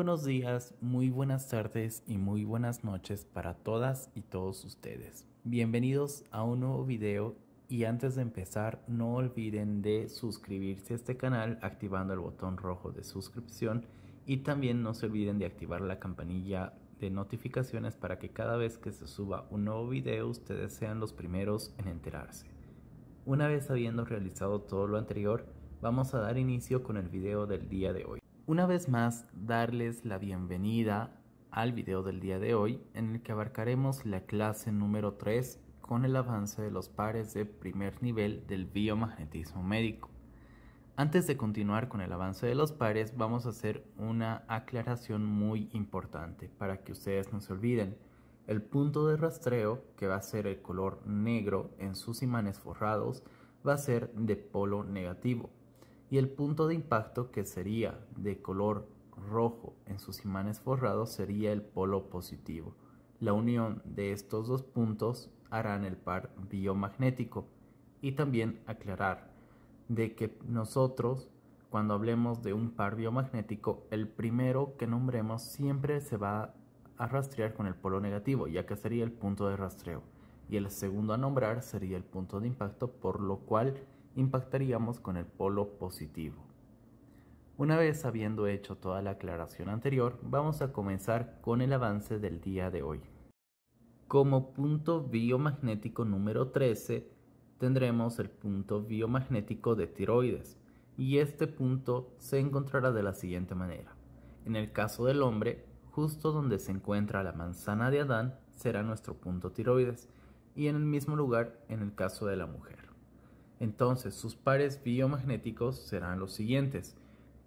buenos días, muy buenas tardes y muy buenas noches para todas y todos ustedes. Bienvenidos a un nuevo video y antes de empezar no olviden de suscribirse a este canal activando el botón rojo de suscripción y también no se olviden de activar la campanilla de notificaciones para que cada vez que se suba un nuevo video ustedes sean los primeros en enterarse. Una vez habiendo realizado todo lo anterior, vamos a dar inicio con el video del día de hoy. Una vez más, darles la bienvenida al video del día de hoy, en el que abarcaremos la clase número 3 con el avance de los pares de primer nivel del biomagnetismo médico. Antes de continuar con el avance de los pares, vamos a hacer una aclaración muy importante para que ustedes no se olviden. El punto de rastreo, que va a ser el color negro en sus imanes forrados, va a ser de polo negativo. Y el punto de impacto, que sería de color rojo en sus imanes forrados, sería el polo positivo. La unión de estos dos puntos harán el par biomagnético. Y también aclarar de que nosotros, cuando hablemos de un par biomagnético, el primero que nombremos siempre se va a rastrear con el polo negativo, ya que sería el punto de rastreo. Y el segundo a nombrar sería el punto de impacto, por lo cual impactaríamos con el polo positivo. Una vez habiendo hecho toda la aclaración anterior, vamos a comenzar con el avance del día de hoy. Como punto biomagnético número 13 tendremos el punto biomagnético de tiroides, y este punto se encontrará de la siguiente manera. En el caso del hombre, justo donde se encuentra la manzana de Adán será nuestro punto tiroides, y en el mismo lugar en el caso de la mujer. Entonces sus pares biomagnéticos serán los siguientes: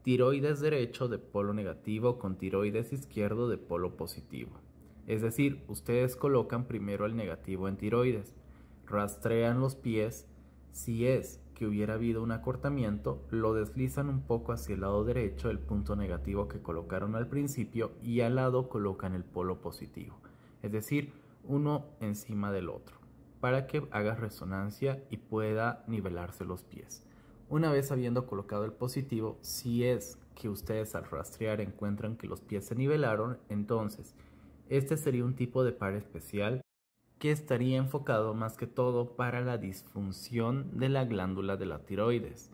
tiroides derecho de polo negativo con tiroides izquierdo de polo positivo. Es decir, ustedes colocan primero el negativo en tiroides, rastrean los pies. Si es que hubiera habido un acortamiento, lo deslizan un poco hacia el lado derecho, el punto negativo que colocaron al principio, y al lado colocan el polo positivo, es decir, uno encima del otro, para que haga resonancia y pueda nivelarse los pies. Una vez habiendo colocado el positivo, si es que ustedes al rastrear encuentran que los pies se nivelaron, entonces este sería un tipo de par especial que estaría enfocado más que todo para la disfunción de la glándula de la tiroides,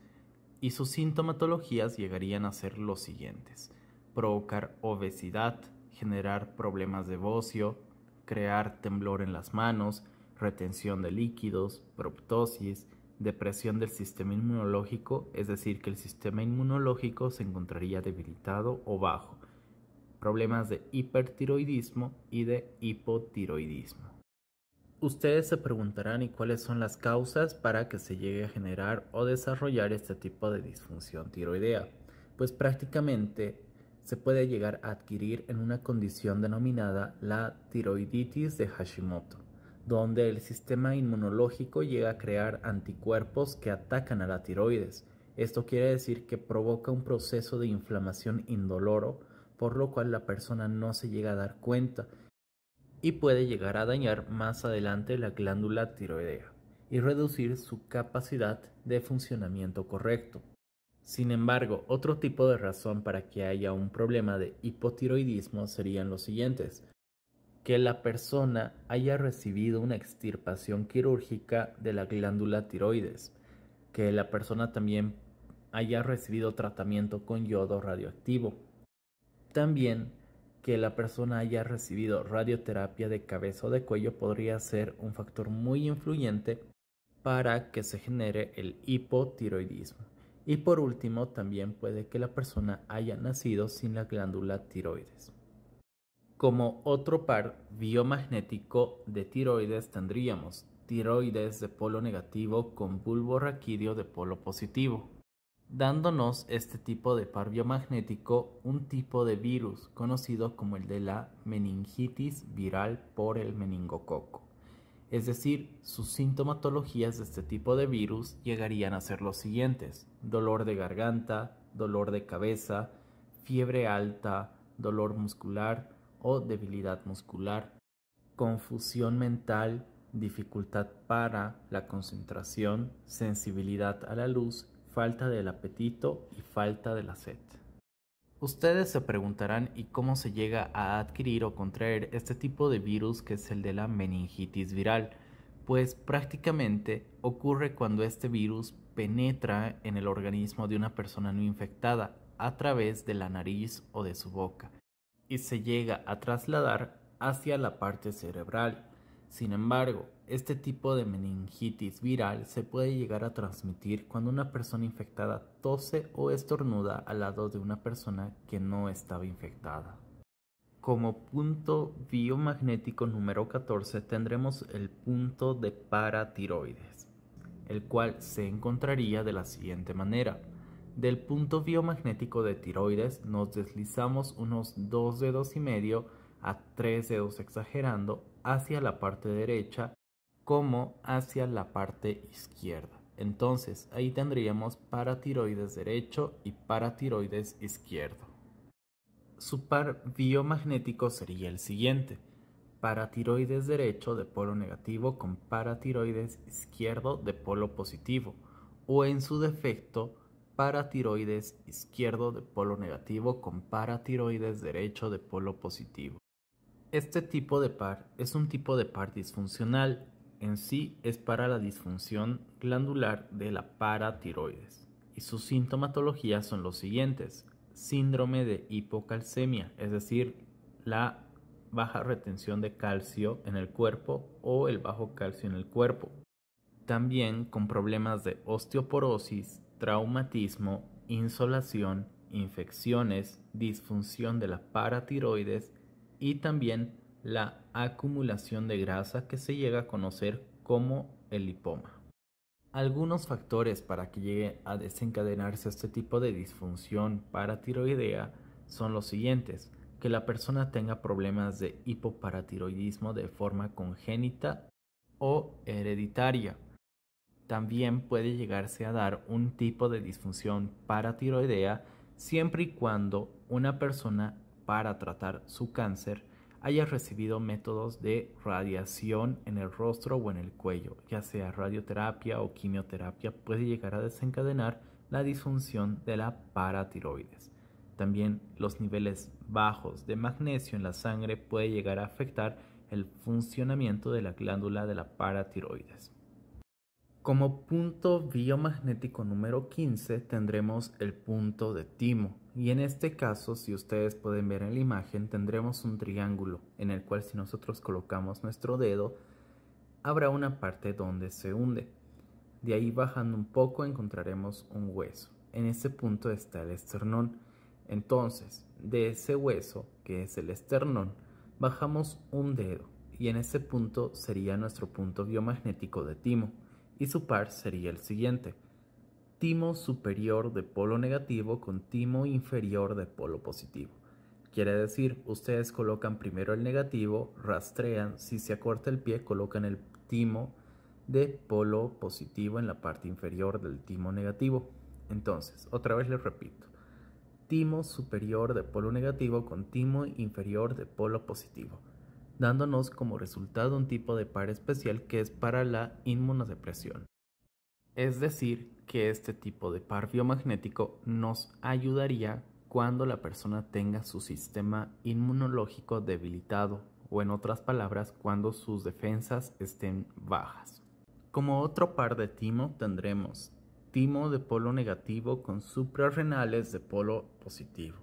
y sus sintomatologías llegarían a ser los siguientes: provocar obesidad, generar problemas de bocio, crear temblor en las manos, retención de líquidos, proptosis, depresión del sistema inmunológico, es decir, que el sistema inmunológico se encontraría debilitado o bajo, problemas de hipertiroidismo y de hipotiroidismo. Ustedes se preguntarán, ¿y cuáles son las causas para que se llegue a generar o desarrollar este tipo de disfunción tiroidea? Pues prácticamente se puede llegar a adquirir en una condición denominada la tiroiditis de Hashimoto, donde el sistema inmunológico llega a crear anticuerpos que atacan a la tiroides. Esto quiere decir que provoca un proceso de inflamación indoloro, por lo cual la persona no se llega a dar cuenta y puede llegar a dañar más adelante la glándula tiroidea y reducir su capacidad de funcionamiento correcto. Sin embargo, otro tipo de razón para que haya un problema de hipotiroidismo serían los siguientes: que la persona haya recibido una extirpación quirúrgica de la glándula tiroides, que la persona también haya recibido tratamiento con yodo radioactivo, también que la persona haya recibido radioterapia de cabeza o de cuello podría ser un factor muy influyente para que se genere el hipotiroidismo. Y por último, también puede que la persona haya nacido sin la glándula tiroides. Como otro par biomagnético de tiroides tendríamos tiroides de polo negativo con bulbo raquídeo de polo positivo, dándonos este tipo de par biomagnético un tipo de virus conocido como el de la meningitis viral por el meningococo. Es decir, sus sintomatologías de este tipo de virus llegarían a ser los siguientes: dolor de garganta, dolor de cabeza, fiebre alta, dolor muscular o debilidad muscular, confusión mental, dificultad para la concentración, sensibilidad a la luz, falta del apetito y falta de la sed. Ustedes se preguntarán ¿y cómo se llega a adquirir o contraer este tipo de virus que es el de la meningitis viral? Pues prácticamente ocurre cuando este virus penetra en el organismo de una persona no infectada a través de la nariz o de su boca y se llega a trasladar hacia la parte cerebral. Sin embargo, este tipo de meningitis viral se puede llegar a transmitir cuando una persona infectada tose o estornuda al lado de una persona que no estaba infectada. Como punto biomagnético número 14 tendremos el punto de paratiroides, el cual se encontraría de la siguiente manera. Del punto biomagnético de tiroides nos deslizamos unos 2 dedos y medio a 3 dedos exagerando hacia la parte derecha como hacia la parte izquierda. Entonces ahí tendríamos paratiroides derecho y paratiroides izquierdo. Su par biomagnético sería el siguiente: paratiroides derecho de polo negativo con paratiroides izquierdo de polo positivo, o en su defecto, paratiroides izquierdo de polo negativo con paratiroides derecho de polo positivo. Este tipo de par es un tipo de par disfuncional. En sí es para la disfunción glandular de la paratiroides y sus sintomatologías son los siguientes: síndrome de hipocalcemia, es decir, la baja retención de calcio en el cuerpo o el bajo calcio en el cuerpo. También con problemas de osteoporosis, traumatismo, insolación, infecciones, disfunción de la paratiroides y también la acumulación de grasa que se llega a conocer como el lipoma. Algunos factores para que llegue a desencadenarse este tipo de disfunción paratiroidea son los siguientes: que la persona tenga problemas de hipoparatiroidismo de forma congénita o hereditaria. También puede llegarse a dar un tipo de disfunción paratiroidea siempre y cuando una persona, para tratar su cáncer, haya recibido métodos de radiación en el rostro o en el cuello, ya sea radioterapia o quimioterapia, puede llegar a desencadenar la disfunción de la paratiroides. También los niveles bajos de magnesio en la sangre puede llegar a afectar el funcionamiento de la glándula de la paratiroides. Como punto biomagnético número 15 tendremos el punto de timo, y en este caso, si ustedes pueden ver en la imagen, tendremos un triángulo en el cual, si nosotros colocamos nuestro dedo, habrá una parte donde se hunde. De ahí bajando un poco encontraremos un hueso. En ese punto está el esternón. Entonces, de ese hueso, que es el esternón, bajamos un dedo y en ese punto sería nuestro punto biomagnético de timo, y su par sería el siguiente: timo superior de polo negativo con timo inferior de polo positivo. Quiere decir, ustedes colocan primero el negativo, rastrean, si se acorta el pie colocan el timo de polo positivo en la parte inferior del timo negativo. Entonces, otra vez les repito: timo superior de polo negativo con timo inferior de polo positivo, dándonos como resultado un tipo de par especial que es para la inmunodepresión. Es decir, que este tipo de par biomagnético nos ayudaría cuando la persona tenga su sistema inmunológico debilitado, o en otras palabras, cuando sus defensas estén bajas. Como otro par de timo tendremos timo de polo negativo con suprarrenales de polo positivo,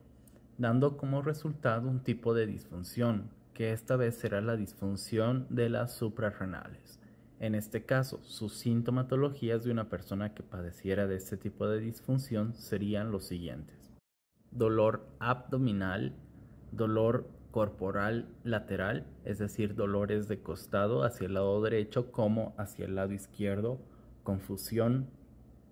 dando como resultado un tipo de disfunción, que esta vez será la disfunción de las suprarrenales. En este caso, sus sintomatologías de una persona que padeciera de este tipo de disfunción serían los siguientes: dolor abdominal, dolor corporal lateral, es decir, dolores de costado hacia el lado derecho como hacia el lado izquierdo, confusión,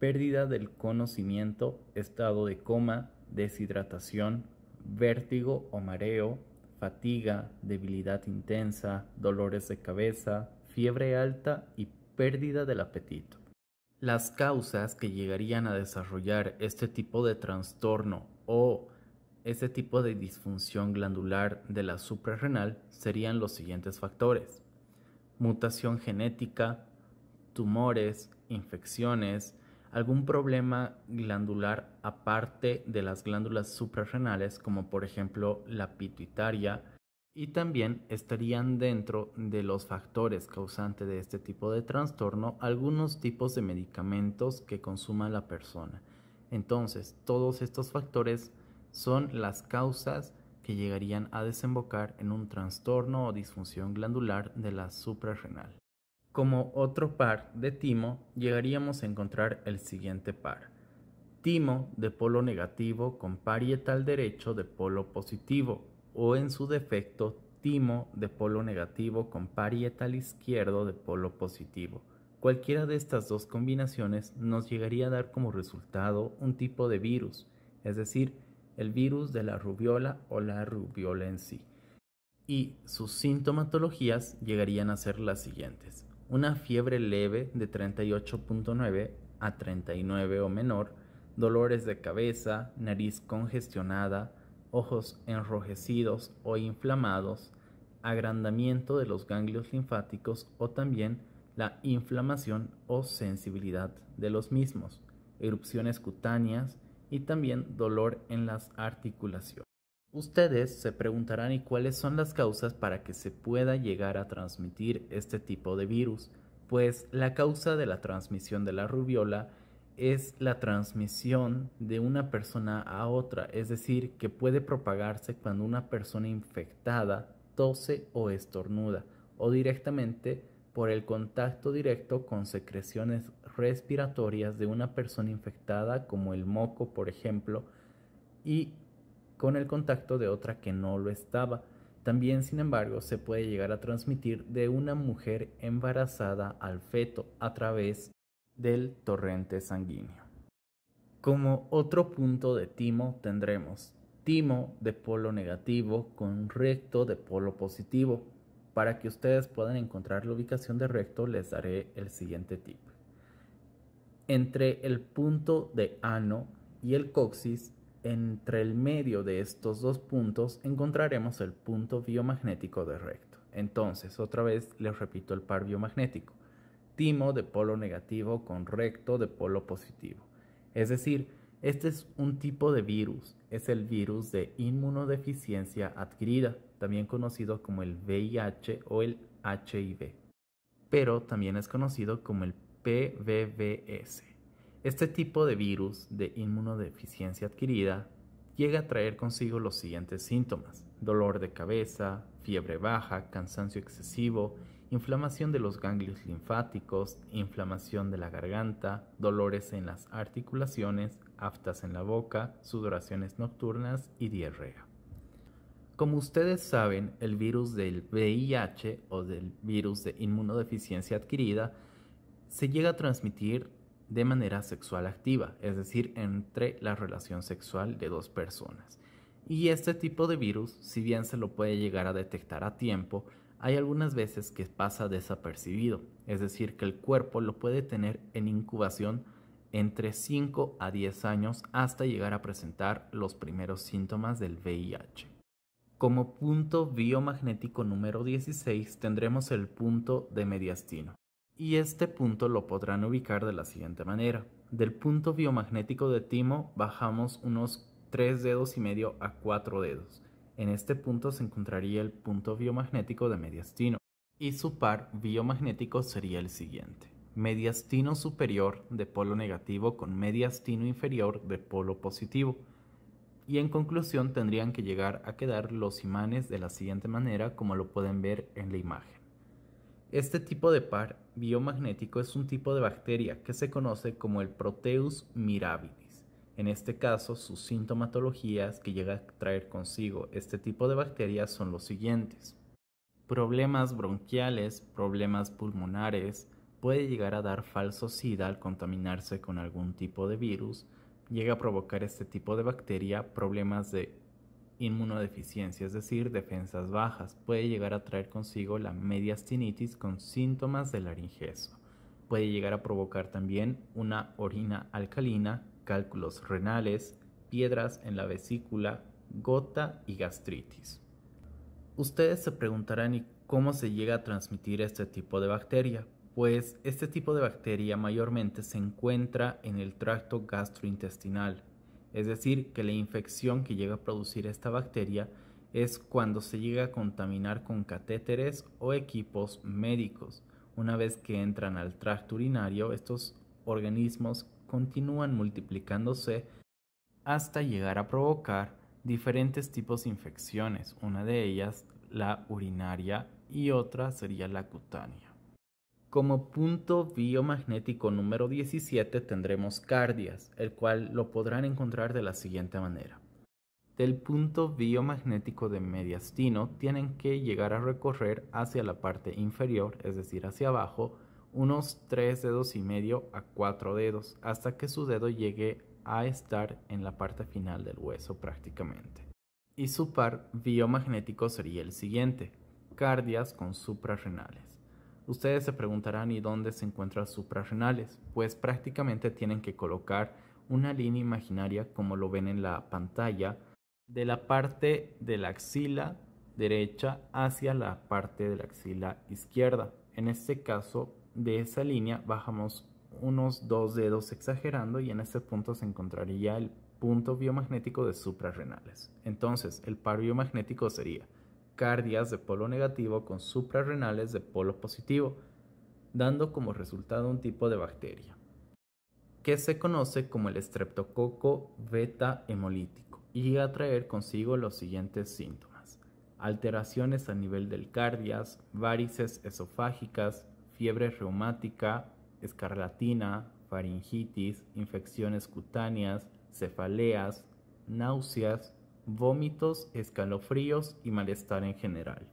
pérdida del conocimiento, estado de coma, deshidratación, vértigo o mareo, fatiga, debilidad intensa, dolores de cabeza, fiebre alta y pérdida del apetito. Las causas que llegarían a desarrollar este tipo de trastorno o este tipo de disfunción glandular de la suprarrenal serían los siguientes factores: mutación genética, tumores, infecciones, algún problema glandular aparte de las glándulas suprarrenales, como por ejemplo la pituitaria, y también estarían dentro de los factores causantes de este tipo de trastorno algunos tipos de medicamentos que consuma la persona. Entonces, todos estos factores son las causas que llegarían a desembocar en un trastorno o disfunción glandular de la suprarrenal. Como otro par de timo, llegaríamos a encontrar el siguiente par. Timo de polo negativo con parietal derecho de polo positivo, o en su defecto, timo de polo negativo con parietal izquierdo de polo positivo. Cualquiera de estas dos combinaciones nos llegaría a dar como resultado un tipo de virus, es decir, el virus de la rubiola o la rubiola en sí. Y sus sintomatologías llegarían a ser las siguientes: una fiebre leve de 38.9 a 39 o menor, dolores de cabeza, nariz congestionada, ojos enrojecidos o inflamados, agrandamiento de los ganglios linfáticos o también la inflamación o sensibilidad de los mismos, erupciones cutáneas y también dolor en las articulaciones. Ustedes se preguntarán, ¿y cuáles son las causas para que se pueda llegar a transmitir este tipo de virus? Pues la causa de la transmisión de la rubiola es la transmisión de una persona a otra, es decir, que puede propagarse cuando una persona infectada tose o estornuda, o directamente por el contacto directo con secreciones respiratorias de una persona infectada, como el moco, por ejemplo, y con el contacto de otra que no lo estaba. También, sin embargo, se puede llegar a transmitir de una mujer embarazada al feto a través del torrente sanguíneo. Como otro punto de timo tendremos timo de polo negativo con recto de polo positivo. Para que ustedes puedan encontrar la ubicación de recto, les daré el siguiente tip. Entre el punto de ano y el coxis, entre el medio de estos dos puntos, encontraremos el punto biomagnético de recto. Entonces, otra vez les repito el par biomagnético: timo de polo negativo con recto de polo positivo. Es decir, este es un tipo de virus, es el virus de inmunodeficiencia adquirida, también conocido como el VIH o el HIV, pero también es conocido como el PVVS. Este tipo de virus de inmunodeficiencia adquirida llega a traer consigo los siguientes síntomas: dolor de cabeza, fiebre baja, cansancio excesivo, inflamación de los ganglios linfáticos, inflamación de la garganta, dolores en las articulaciones, aftas en la boca, sudoraciones nocturnas y diarrea. Como ustedes saben, el virus del VIH o del virus de inmunodeficiencia adquirida se llega a transmitir de manera sexual activa, es decir, entre la relación sexual de dos personas. Y este tipo de virus, si bien se lo puede llegar a detectar a tiempo, hay algunas veces que pasa desapercibido, es decir, que el cuerpo lo puede tener en incubación entre 5 a 10 años hasta llegar a presentar los primeros síntomas del VIH. Como punto biomagnético número 16 tendremos el punto de mediastino. Y este punto lo podrán ubicar de la siguiente manera. Del punto biomagnético de timo bajamos unos 3 dedos y medio a 4 dedos. En este punto se encontraría el punto biomagnético de mediastino. Y su par biomagnético sería el siguiente: mediastino superior de polo negativo con mediastino inferior de polo positivo. Y en conclusión tendrían que llegar a quedar los imanes de la siguiente manera, como lo pueden ver en la imagen. Este tipo de par biomagnético es un tipo de bacteria que se conoce como el Proteus mirabilis. En este caso, sus sintomatologías que llega a traer consigo este tipo de bacterias son los siguientes: problemas bronquiales, problemas pulmonares, puede llegar a dar falso SIDA al contaminarse con algún tipo de virus, llega a provocar este tipo de bacteria problemas de inmunodeficiencia, es decir, defensas bajas, puede llegar a traer consigo la mediastinitis con síntomas de laringezo, puede llegar a provocar también una orina alcalina, cálculos renales, piedras en la vesícula, gota y gastritis. Ustedes se preguntarán, ¿y cómo se llega a transmitir este tipo de bacteria? Pues este tipo de bacteria mayormente se encuentra en el tracto gastrointestinal, es decir, que la infección que llega a producir esta bacteria es cuando se llega a contaminar con catéteres o equipos médicos. Una vez que entran al tracto urinario, estos organismos continúan multiplicándose hasta llegar a provocar diferentes tipos de infecciones, una de ellas la urinaria y otra sería la cutánea. Como punto biomagnético número 17 tendremos Cardias, el cual lo podrán encontrar de la siguiente manera. Del punto biomagnético de mediastino tienen que llegar a recorrer hacia la parte inferior, es decir, hacia abajo, unos 3 dedos y medio a 4 dedos, hasta que su dedo llegue a estar en la parte final del hueso prácticamente. Y su par biomagnético sería el siguiente, Cardias con suprarrenales. Ustedes se preguntarán, ¿y dónde se encuentran suprarrenales? Pues prácticamente tienen que colocar una línea imaginaria, como lo ven en la pantalla, de la parte de la axila derecha hacia la parte de la axila izquierda. En este caso, de esa línea bajamos unos 2 dedos exagerando y en este punto se encontraría el punto biomagnético de suprarrenales. Entonces, el par biomagnético sería Cardias de polo negativo con suprarrenales de polo positivo, dando como resultado un tipo de bacteria que se conoce como el estreptococo beta hemolítico y llega a traer consigo los siguientes síntomas: alteraciones a nivel del cardias, varices esofágicas, fiebre reumática, escarlatina, faringitis, infecciones cutáneas, cefaleas, náuseas, vómitos, escalofríos y malestar en general.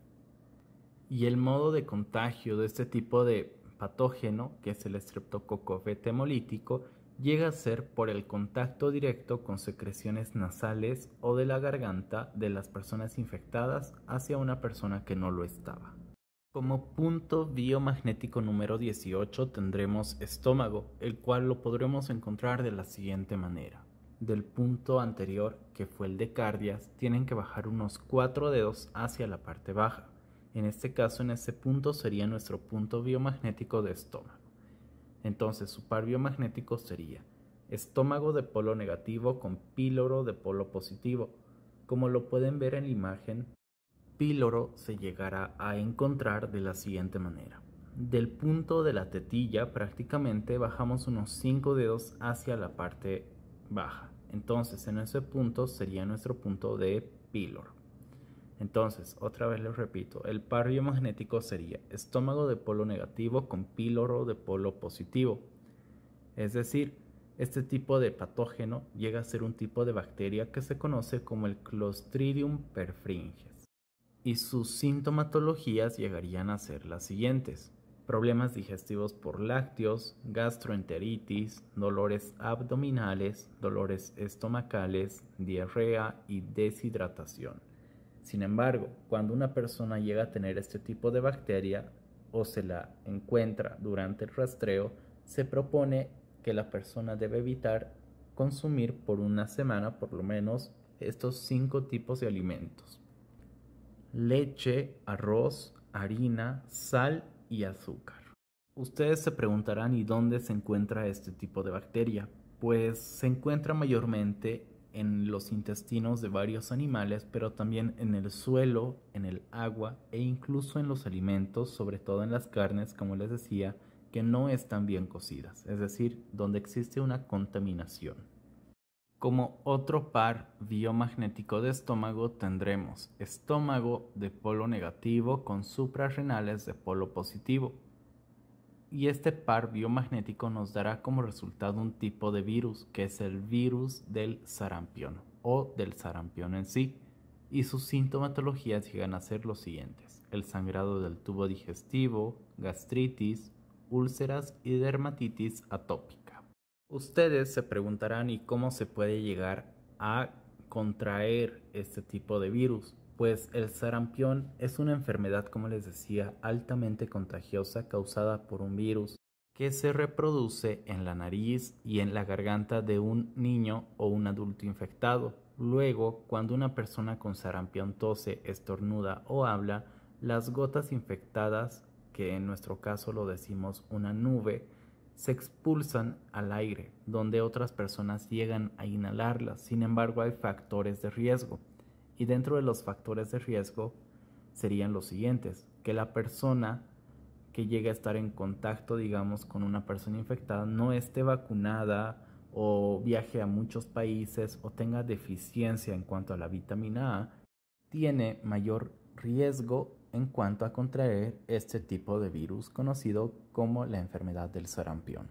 Y el modo de contagio de este tipo de patógeno, que es el estreptococo beta hemolítico, llega a ser por el contacto directo con secreciones nasales o de la garganta de las personas infectadas hacia una persona que no lo estaba. Como punto biomagnético número 18 tendremos estómago, el cual lo podremos encontrar de la siguiente manera. Del punto anterior, que fue el de Cardias, tienen que bajar unos 4 dedos hacia la parte baja. En este caso, en ese punto sería nuestro punto biomagnético de estómago. Entonces, su par biomagnético sería estómago de polo negativo con píloro de polo positivo. Como lo pueden ver en la imagen, píloro se llegará a encontrar de la siguiente manera. Del punto de la tetilla prácticamente bajamos unos 5 dedos hacia la parte baja. Entonces, en ese punto sería nuestro punto de píloro. Entonces, otra vez les repito, el par biomagnético sería estómago de polo negativo con píloro de polo positivo. Es decir, este tipo de patógeno llega a ser un tipo de bacteria que se conoce como el Clostridium perfringens. Y sus sintomatologías llegarían a ser las siguientes: problemas digestivos por lácteos, gastroenteritis, dolores abdominales, dolores estomacales, diarrea y deshidratación. Sin embargo, cuando una persona llega a tener este tipo de bacteria o se la encuentra durante el rastreo, se propone que la persona debe evitar consumir por una semana por lo menos estos 5 tipos de alimentos: leche, arroz, harina, sal y azúcar. Ustedes se preguntarán, ¿y dónde se encuentra este tipo de bacteria? Pues se encuentra mayormente en los intestinos de varios animales, pero también en el suelo, en el agua e incluso en los alimentos, sobre todo en las carnes, como les decía, que no están bien cocidas, es decir, donde existe una contaminación. Como otro par biomagnético de estómago tendremos estómago de polo negativo con suprarrenales de polo positivo. Y este par biomagnético nos dará como resultado un tipo de virus, que es el virus del sarampión o del sarampión en sí. Y sus sintomatologías llegan a ser los siguientes: el sangrado del tubo digestivo, gastritis, úlceras y dermatitis atópica. Ustedes se preguntarán, ¿y cómo se puede llegar a contraer este tipo de virus? Pues el sarampión es una enfermedad, como les decía, altamente contagiosa causada por un virus que se reproduce en la nariz y en la garganta de un niño o un adulto infectado. Luego, cuando una persona con sarampión tose, estornuda o habla, las gotas infectadas que en nuestro caso lo decimos una nube, se expulsan al aire, donde otras personas llegan a inhalarlas. Sin embargo, hay factores de riesgo. Y dentro de los factores de riesgo serían los siguientes: que la persona que llegue a estar en contacto, digamos, con una persona infectada no esté vacunada o viaje a muchos países o tenga deficiencia en cuanto a la vitamina A, tiene mayor riesgo en cuanto a contraer este tipo de virus conocido como la enfermedad del sarampión.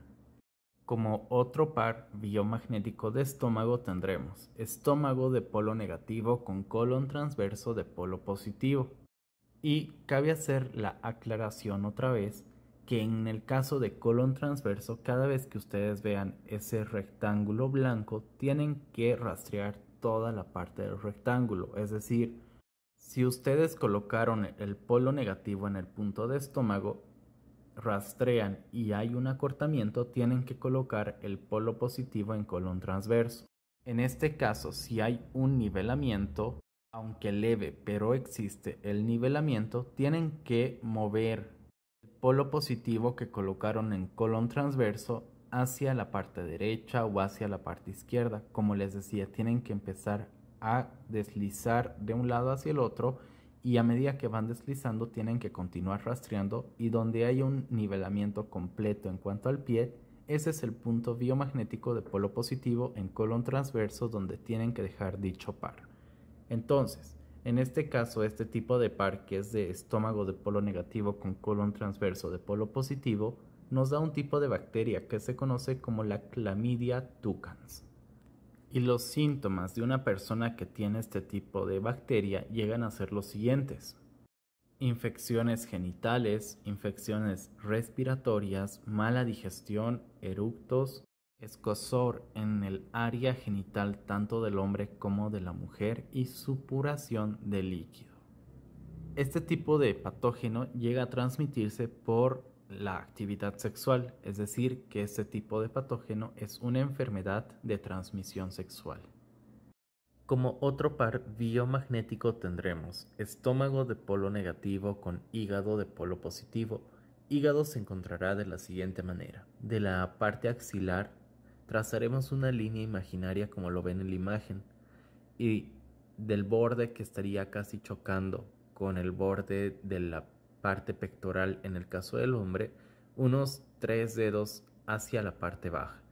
Como otro par biomagnético de estómago tendremos estómago de polo negativo con colon transverso de polo positivo. Y cabe hacer la aclaración otra vez que en el caso de colon transverso, cada vez que ustedes vean ese rectángulo blanco, tienen que rastrear toda la parte del rectángulo. Es decir, si ustedes colocaron el polo negativo en el punto de estómago, rastrean y hay un acortamiento, tienen que colocar el polo positivo en colon transverso. En este caso, si hay un nivelamiento, aunque leve, pero existe el nivelamiento, tienen que mover el polo positivo que colocaron en colon transverso hacia la parte derecha o hacia la parte izquierda. Como les decía, tienen que empezar a deslizar de un lado hacia el otro, y a medida que van deslizando tienen que continuar rastreando, y donde hay un nivelamiento completo en cuanto al pie, ese es el punto biomagnético de polo positivo en colon transverso donde tienen que dejar dicho par. Entonces, en este caso, este tipo de par, que es de estómago de polo negativo con colon transverso de polo positivo, nos da un tipo de bacteria que se conoce como la Chlamydia tucans. Y los síntomas de una persona que tiene este tipo de bacteria llegan a ser los siguientes: infecciones genitales, infecciones respiratorias, mala digestión, eructos, escozor en el área genital tanto del hombre como de la mujer y supuración de líquido. Este tipo de patógeno llega a transmitirse por la actividad sexual, es decir, que este tipo de patógeno es una enfermedad de transmisión sexual. Como otro par biomagnético tendremos estómago de polo negativo con hígado de polo positivo. Hígado se encontrará de la siguiente manera: de la parte axilar trazaremos una línea imaginaria como lo ven en la imagen, y del borde que estaría casi chocando con el borde de la parte pectoral en el caso del hombre, unos 3 dedos hacia la parte baja.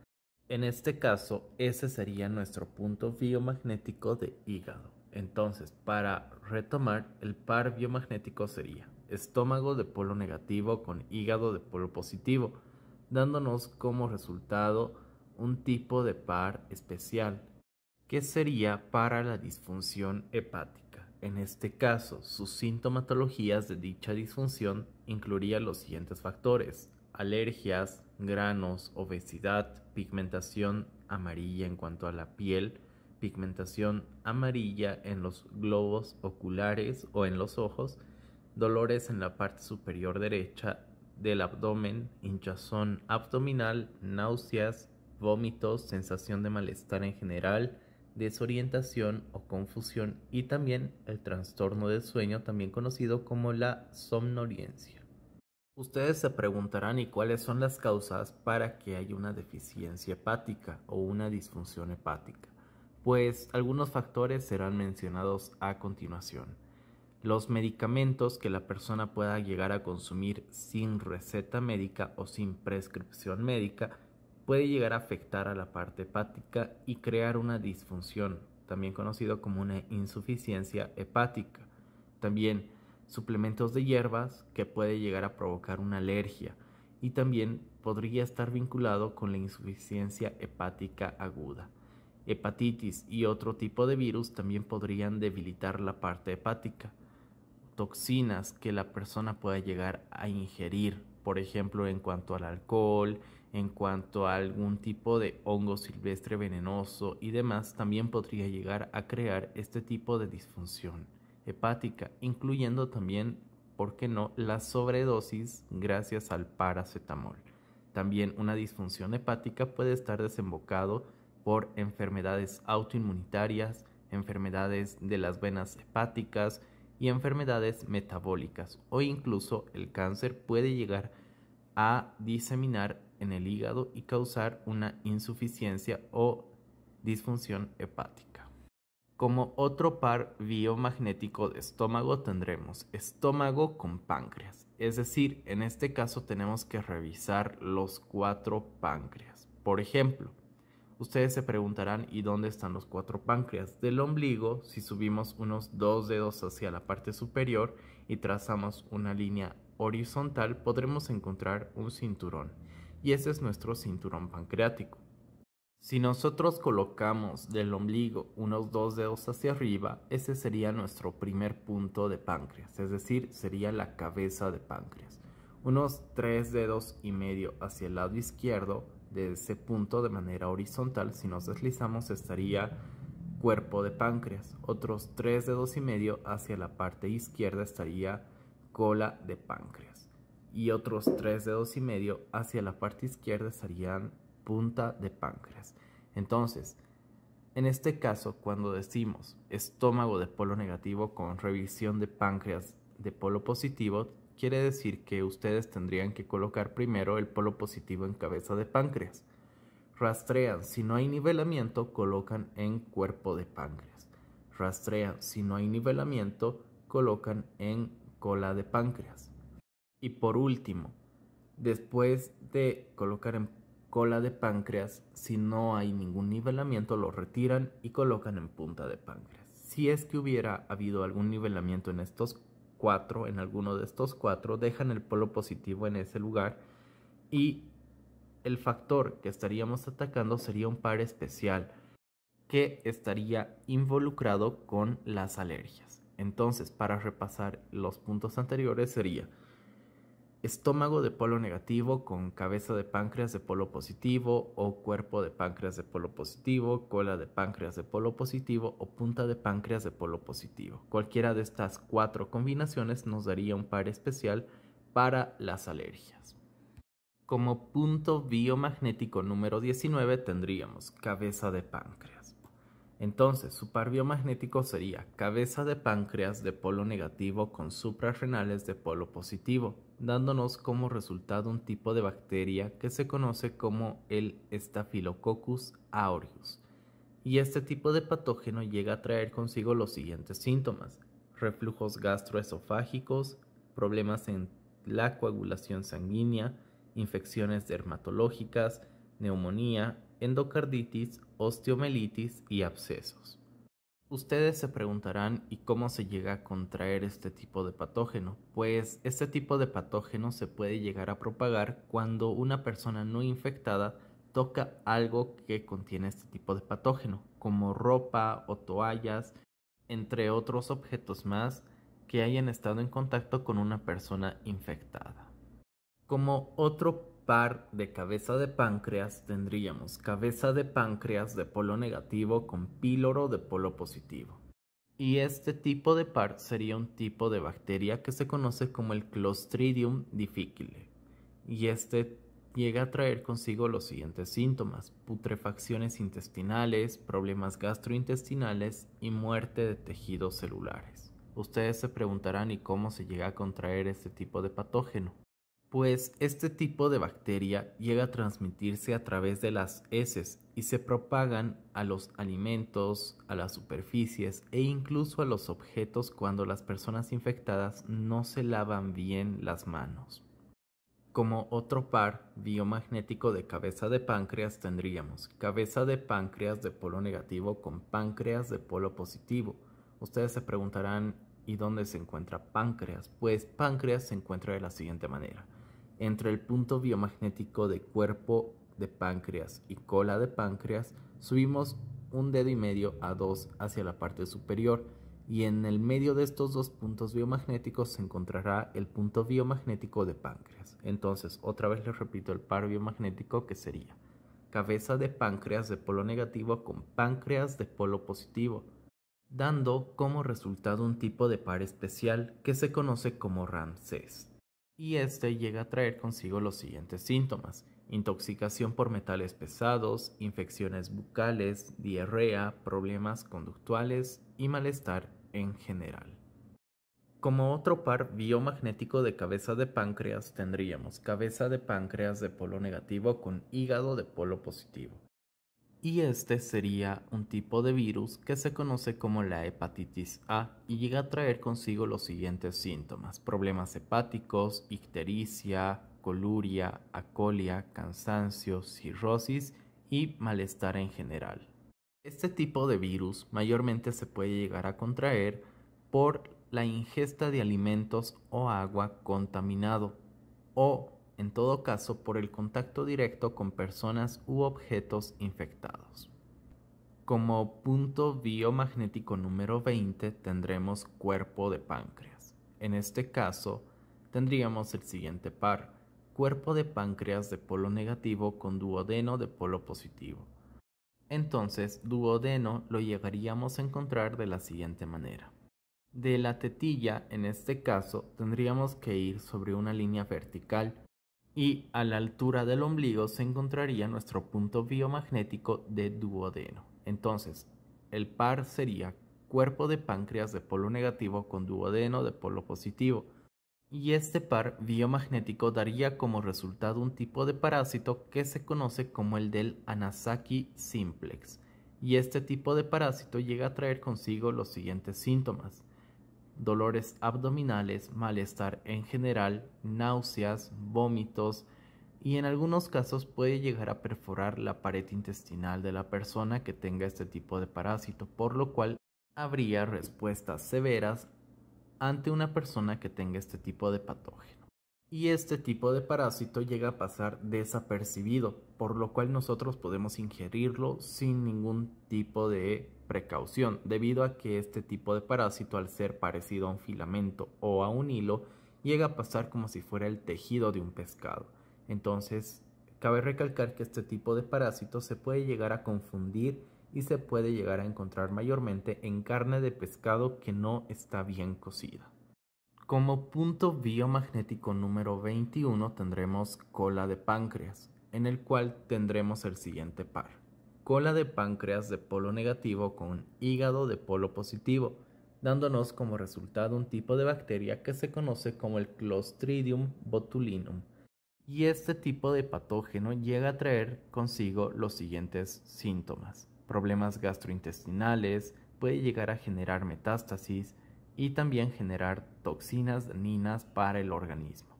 En este caso, ese sería nuestro punto biomagnético de hígado. Entonces, para retomar, el par biomagnético sería estómago de polo negativo con hígado de polo positivo, dándonos como resultado un tipo de par especial, que sería para la disfunción hepática. En este caso, sus sintomatologías de dicha disfunción incluirían los siguientes factores: alergias, granos, obesidad, pigmentación amarilla en cuanto a la piel, pigmentación amarilla en los globos oculares o en los ojos, dolores en la parte superior derecha del abdomen, hinchazón abdominal, náuseas, vómitos, sensación de malestar en general, desorientación o confusión, y también el trastorno del sueño, también conocido como la somnolencia. Ustedes se preguntarán, ¿y cuáles son las causas para que haya una deficiencia hepática o una disfunción hepática? Pues algunos factores serán mencionados a continuación. Los medicamentos que la persona pueda llegar a consumir sin receta médica o sin prescripción médica puede llegar a afectar a la parte hepática y crear una disfunción, también conocido como una insuficiencia hepática. También suplementos de hierbas, que puede llegar a provocar una alergia, y también podría estar vinculado con la insuficiencia hepática aguda. Hepatitis y otro tipo de virus también podrían debilitar la parte hepática. Toxinas que la persona pueda llegar a ingerir, por ejemplo, en cuanto al alcohol, en cuanto a algún tipo de hongo silvestre venenoso y demás, también podría llegar a crear este tipo de disfunción hepática, incluyendo también, ¿por qué no?, la sobredosis gracias al paracetamol. También una disfunción hepática puede estar desembocado por enfermedades autoinmunitarias, enfermedades de las venas hepáticas, y enfermedades metabólicas, o incluso el cáncer puede llegar a diseminar en el hígado y causar una insuficiencia o disfunción hepática. Como otro par biomagnético de estómago tendremos estómago con páncreas, es decir, en este caso tenemos que revisar los 4 páncreas. Por ejemplo, ustedes se preguntarán, ¿y dónde están los 4 páncreas? Del ombligo, si subimos unos 2 dedos hacia la parte superior y trazamos una línea horizontal, podremos encontrar un cinturón, y ese es nuestro cinturón pancreático. Si nosotros colocamos del ombligo unos 2 dedos hacia arriba, ese sería nuestro primer punto de páncreas, es decir, sería la cabeza de páncreas. Unos 3 dedos y medio hacia el lado izquierdo de ese punto de manera horizontal, si nos deslizamos estaría cuerpo de páncreas. Otros 3 dedos y medio hacia la parte izquierda estaría cola de páncreas. Y otros 3 dedos y medio hacia la parte izquierda estarían punta de páncreas. Entonces, en este caso, cuando decimos estómago de polo negativo con revisión de páncreas de polo positivo, quiere decir que ustedes tendrían que colocar primero el polo positivo en cabeza de páncreas. Rastrean, si no hay nivelamiento, colocan en cuerpo de páncreas. Rastrean, si no hay nivelamiento, colocan en cola de páncreas. Y por último, después de colocar en cola de páncreas, si no hay ningún nivelamiento, lo retiran y colocan en punta de páncreas. Si es que hubiera habido algún nivelamiento en estos 4, en alguno de estos 4, dejan el polo positivo en ese lugar y el factor que estaríamos atacando sería un par especial que estaría involucrado con las alergias. Entonces, para repasar los puntos anteriores sería estómago de polo negativo con cabeza de páncreas de polo positivo o cuerpo de páncreas de polo positivo, cola de páncreas de polo positivo o punta de páncreas de polo positivo. Cualquiera de estas 4 combinaciones nos daría un par especial para las alergias. Como punto biomagnético número 19 tendríamos cabeza de páncreas. Entonces, su par biomagnético sería cabeza de páncreas de polo negativo con suprarrenales de polo positivo, dándonos como resultado un tipo de bacteria que se conoce como el Staphylococcus aureus. Y este tipo de patógeno llega a traer consigo los siguientes síntomas: reflujos gastroesofágicos, problemas en la coagulación sanguínea, infecciones dermatológicas, neumonía, endocarditis, osteomelitis y abscesos. Ustedes se preguntarán, ¿y cómo se llega a contraer este tipo de patógeno? Pues este tipo de patógeno se puede llegar a propagar cuando una persona no infectada toca algo que contiene este tipo de patógeno, como ropa o toallas, entre otros objetos más que hayan estado en contacto con una persona infectada. Como otro par de cabeza de páncreas tendríamos cabeza de páncreas de polo negativo con píloro de polo positivo. Y este tipo de par sería un tipo de bacteria que se conoce como el Clostridium difficile. Y este llega a traer consigo los siguientes síntomas: putrefacciones intestinales, problemas gastrointestinales y muerte de tejidos celulares. Ustedes se preguntarán, ¿y cómo se llega a contraer este tipo de patógeno? Pues este tipo de bacteria llega a transmitirse a través de las heces y se propagan a los alimentos, a las superficies e incluso a los objetos cuando las personas infectadas no se lavan bien las manos. Como otro par biomagnético de cabeza de páncreas tendríamos cabeza de páncreas de polo negativo con páncreas de polo positivo. Ustedes se preguntarán, ¿y dónde se encuentra páncreas? Pues páncreas se encuentra de la siguiente manera: entre el punto biomagnético de cuerpo de páncreas y cola de páncreas subimos 1,5 dedos a 2 hacia la parte superior, y en el medio de estos 2 puntos biomagnéticos se encontrará el punto biomagnético de páncreas. Entonces, otra vez les repito el par biomagnético, que sería cabeza de páncreas de polo negativo con páncreas de polo positivo, dando como resultado un tipo de par especial que se conoce como Ramsés. Y este llega a traer consigo los siguientes síntomas: intoxicación por metales pesados, infecciones bucales, diarrea, problemas conductuales y malestar en general. Como otro par biomagnético de cabeza de páncreas tendríamos cabeza de páncreas de polo negativo con hígado de polo positivo. Y este sería un tipo de virus que se conoce como la hepatitis A y llega a traer consigo los siguientes síntomas: problemas hepáticos, ictericia, coluria, acolia, cansancio, cirrosis y malestar en general. Este tipo de virus mayormente se puede llegar a contraer por la ingesta de alimentos o agua contaminado o, en todo caso, por el contacto directo con personas u objetos infectados. Como punto biomagnético número 20 tendremos cuerpo de páncreas. En este caso tendríamos el siguiente par: cuerpo de páncreas de polo negativo con duodeno de polo positivo. Entonces, duodeno lo llegaríamos a encontrar de la siguiente manera. De la tetilla, en este caso, tendríamos que ir sobre una línea vertical y a la altura del ombligo se encontraría nuestro punto biomagnético de duodeno. Entonces, el par sería cuerpo de páncreas de polo negativo con duodeno de polo positivo. Y este par biomagnético daría como resultado un tipo de parásito que se conoce como el del Anasaki simplex. Y este tipo de parásito llega a traer consigo los siguientes síntomas: dolores abdominales, malestar en general, náuseas, vómitos, y en algunos casos puede llegar a perforar la pared intestinal de la persona que tenga este tipo de parásito, por lo cual habría respuestas severas ante una persona que tenga este tipo de patógeno. Y este tipo de parásito llega a pasar desapercibido, por lo cual nosotros podemos ingerirlo sin ningún tipo de precaución, debido a que este tipo de parásito, al ser parecido a un filamento o a un hilo, llega a pasar como si fuera el tejido de un pescado. Entonces, cabe recalcar que este tipo de parásito se puede llegar a confundir y se puede llegar a encontrar mayormente en carne de pescado que no está bien cocida. Como punto biomagnético número 21 tendremos cola de páncreas, en el cual tendremos el siguiente par: cola de páncreas de polo negativo con hígado de polo positivo, dándonos como resultado un tipo de bacteria que se conoce como el Clostridium botulinum. Y este tipo de patógeno llega a traer consigo los siguientes síntomas: problemas gastrointestinales, puede llegar a generar metástasis y también generar toxinas dañinas para el organismo.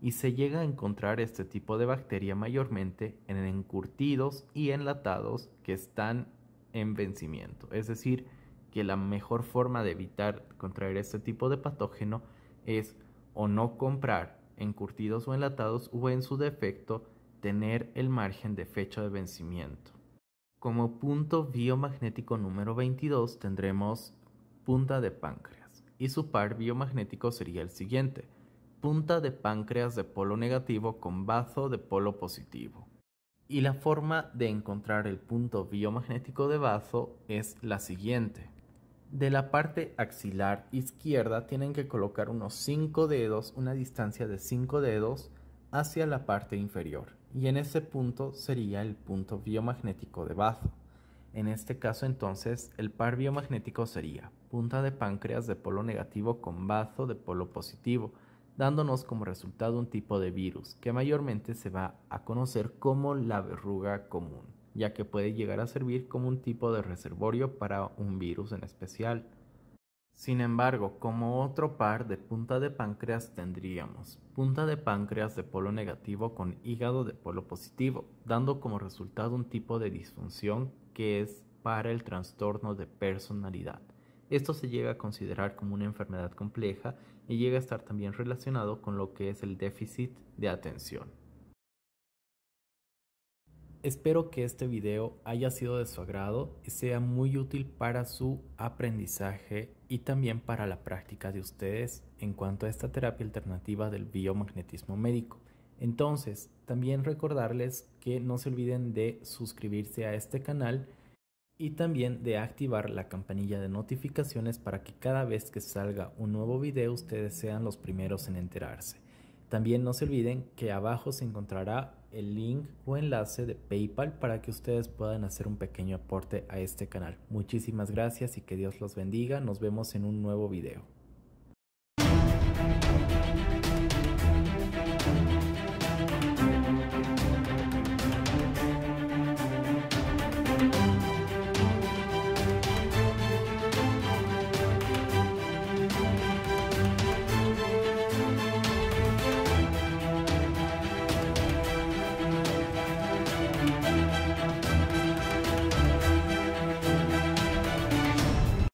Y se llega a encontrar este tipo de bacteria mayormente en encurtidos y enlatados que están en vencimiento. Es decir, que la mejor forma de evitar contraer este tipo de patógeno es o no comprar encurtidos o enlatados, o en su defecto tener el margen de fecha de vencimiento. Como punto biomagnético número 22 tendremos punta de páncreas, y su par biomagnético sería el siguiente: punta de páncreas de polo negativo con bazo de polo positivo. Y la forma de encontrar el punto biomagnético de bazo es la siguiente: de la parte axilar izquierda tienen que colocar unos 5 dedos, una distancia de 5 dedos hacia la parte inferior, y en ese punto sería el punto biomagnético de bazo. En este caso entonces el par biomagnético sería punta de páncreas de polo negativo con bazo de polo positivo, dándonos como resultado un tipo de virus que mayormente se va a conocer como la verruga común, ya que puede llegar a servir como un tipo de reservorio para un virus en especial. Sin embargo, como otro par de punta de páncreas tendríamos punta de páncreas de polo negativo con hígado de polo positivo, dando como resultado un tipo de disfunción que es para el trastorno de personalidad. Esto se llega a considerar como una enfermedad compleja y llega a estar también relacionado con lo que es el déficit de atención. Espero que este video haya sido de su agrado y sea muy útil para su aprendizaje y también para la práctica de ustedes en cuanto a esta terapia alternativa del biomagnetismo médico. Entonces, también recordarles que no se olviden de suscribirse a este canal y también de activar la campanilla de notificaciones para que cada vez que salga un nuevo video ustedes sean los primeros en enterarse. También no se olviden que abajo se encontrará el link o enlace de PayPal para que ustedes puedan hacer un pequeño aporte a este canal. Muchísimas gracias y que Dios los bendiga. Nos vemos en un nuevo video.